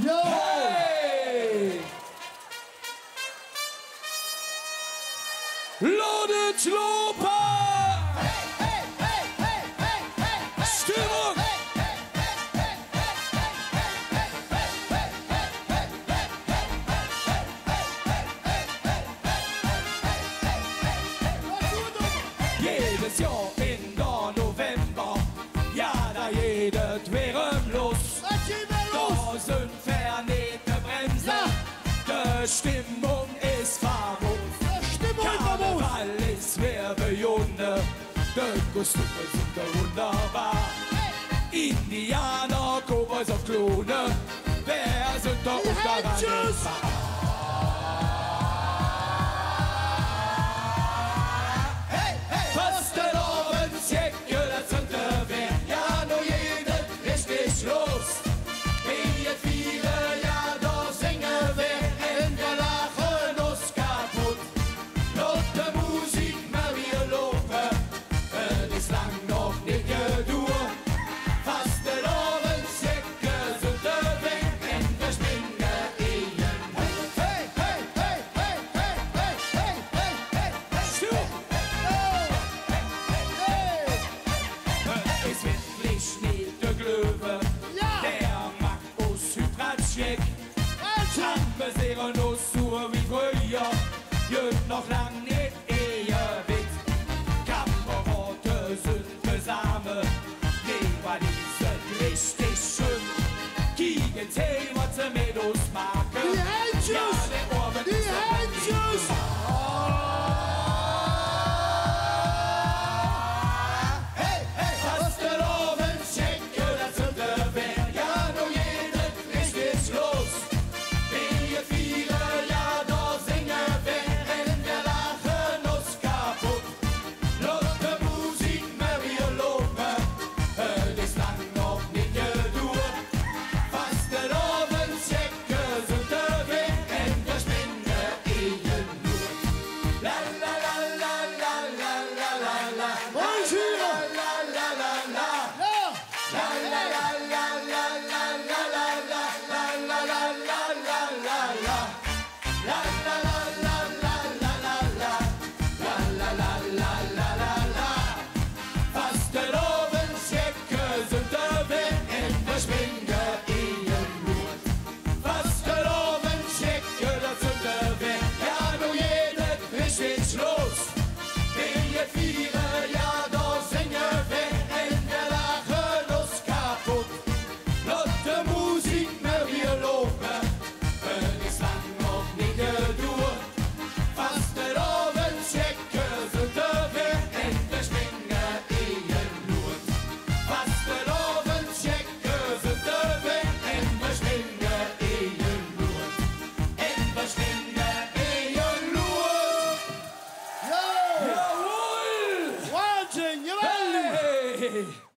Jo! Hey! Lodet Lopa! Stimmung! Jedes Jahr in der November, ja, da jedet wären los. Da sind vernähte Bremsen, die Stimmung ist famos. Karneval ist Werbejunde, die Kostüme sind da wunderbar. Indianer, Cowboys auf Klone, wer sind da daran gefahren? Los! Wie viele Jahre da singen wir in der Lachen uns kaputt. Laut der Musik mehr wir loben, es ist lang noch nicht gedauert. Fast der Abendsäcke sind der Weg in der Spinne ihnen. Hey, hey, hey, hey, hey, hey, hey, hey, hey, hey, Stopp! Es wird nicht der Glöwe. Wir sehen uns so wie früher, jüt noch lang